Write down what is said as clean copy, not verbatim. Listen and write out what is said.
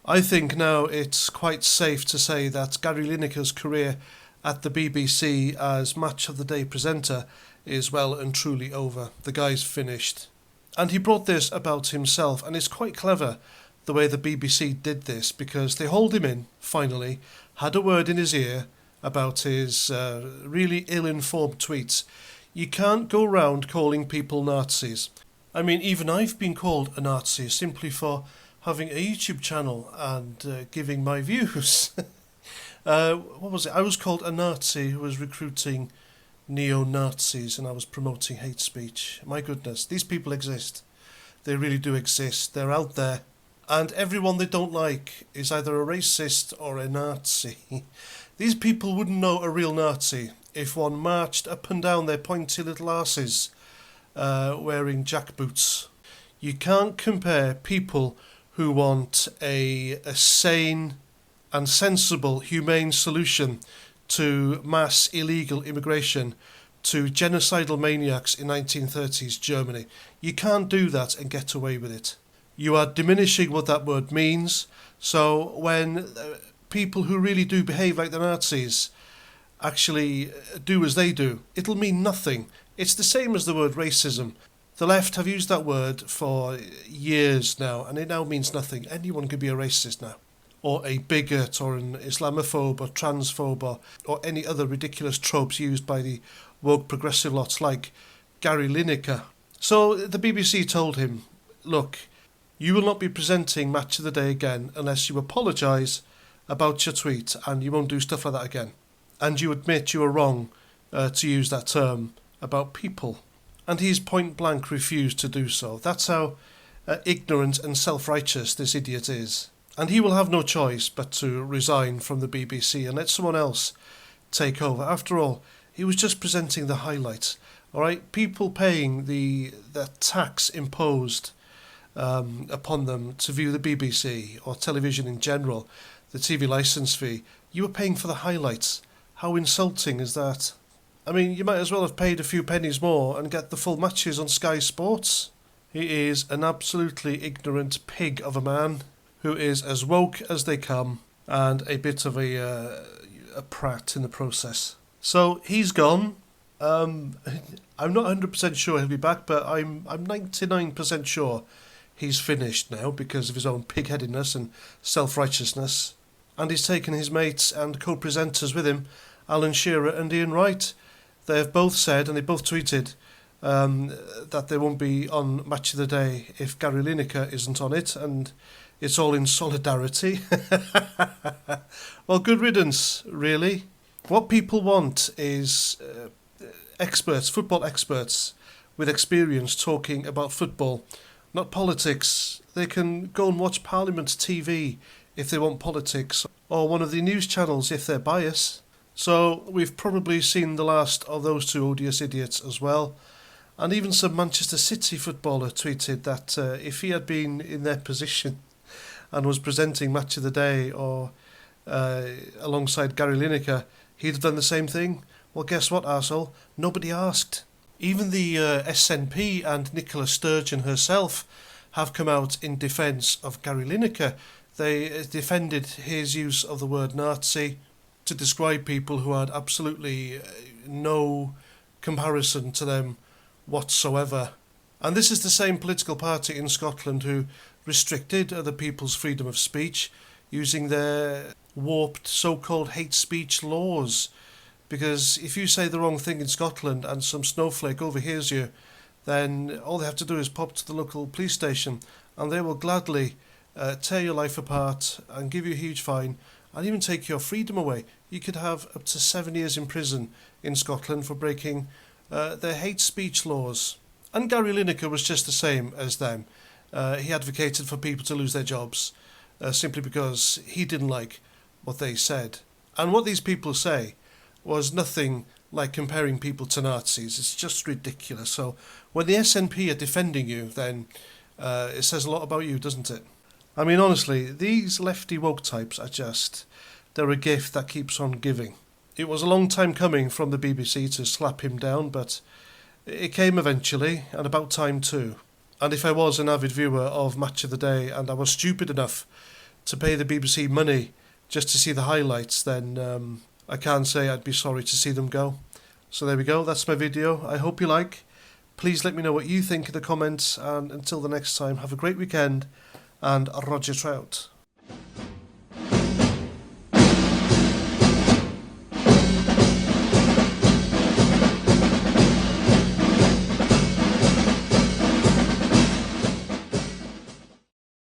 I think now it's quite safe to say that Gary Lineker's career at the BBC as Match of the Day presenter is well and truly over. The guy's finished. And he brought this about himself, and it's quite clever the way the BBC did this, because they hauled him in, finally, had a word in his ear about his really ill-informed tweets. You can't go round calling people Nazis. I mean, even I've been called a Nazi simply for having a YouTube channel and giving my views. What was it? I was called a Nazi who was recruiting neo-Nazis, and I was promoting hate speech. My goodness, these people exist. They really do exist. They're out there. And everyone they don't like is either a racist or a Nazi. These people wouldn't know a real Nazi if one marched up and down their pointy little arses wearing jackboots. You can't compare people who want a sane and sensible, humane solution to mass illegal immigration to genocidal maniacs in 1930s Germany. You can't do that and get away with it. You are diminishing what that word means. So when people who really do behave like the Nazis actually do as they do, it'll mean nothing. It's the same as the word racism. The left have used that word for years now, and it now means nothing. Anyone can be a racist now, or a bigot, or an Islamophobe, or transphobe, or any other ridiculous tropes used by the woke progressive lots like Gary Lineker. So the BBC told him, look, you will not be presenting Match of the Day again unless you apologise about your tweet, and you won't do stuff like that again. And you admit you were wrong to use that term about people. And he's point blank refused to do so. That's how ignorant and self-righteous this idiot is. And he will have no choice but to resign from the BBC and let someone else take over. After all, he was just presenting the highlights. All right, people paying the tax imposed upon them to view the BBC or television in general, the TV licence fee, you were paying for the highlights. How insulting is that? I mean, you might as well have paid a few pennies more and get the full matches on Sky Sports. He is an absolutely ignorant pig of a man who is as woke as they come and a bit of a prat in the process. So he's gone. I'm not 100% sure he'll be back, but I'm 99% sure he's finished now because of his own pig-headedness and self-righteousness. And he's taken his mates and co-presenters with him, Alan Shearer and Ian Wright. They have both said, and they both tweeted, that they won't be on Match of the Day if Gary Lineker isn't on it, and it's all in solidarity. Well, good riddance, really. What people want is experts, football experts with experience talking about football, not politics. They can go and watch Parliament TV if they want politics, or one of the news channels if they're biased. So we've probably seen the last of those two odious idiots as well. And even some Manchester City footballer tweeted that if he had been in their position and was presenting Match of the Day or alongside Gary Lineker, he'd have done the same thing. Well, guess what, arsehole? Nobody asked. Even the SNP and Nicola Sturgeon herself have come out in defence of Gary Lineker. They defended his use of the word Nazi to describe people who had absolutely no comparison to them whatsoever. And this is the same political party in Scotland who restricted other people's freedom of speech using their warped so-called hate speech laws. Because if you say the wrong thing in Scotland and some snowflake overhears you, then all they have to do is pop to the local police station and they will gladly tear your life apart and give you a huge fine and even take your freedom away. You could have up to 7 years in prison in Scotland for breaking their hate speech laws. And Gary Lineker was just the same as them. He advocated for people to lose their jobs simply because he didn't like what they said. And what these people say was nothing like comparing people to Nazis. It's just ridiculous. So when the SNP are defending you, then it says a lot about you, doesn't it? I mean, honestly, these lefty woke types are just, they're a gift that keeps on giving. It was a long time coming from the BBC to slap him down, but it came eventually, and about time too. And if I was an avid viewer of Match of the Day and I was stupid enough to pay the BBC money just to see the highlights, then I can't say I'd be sorry to see them go. So there we go, that's my video. I hope you like. Please let me know what you think in the comments, and until the next time, have a great weekend, and Roger Trout.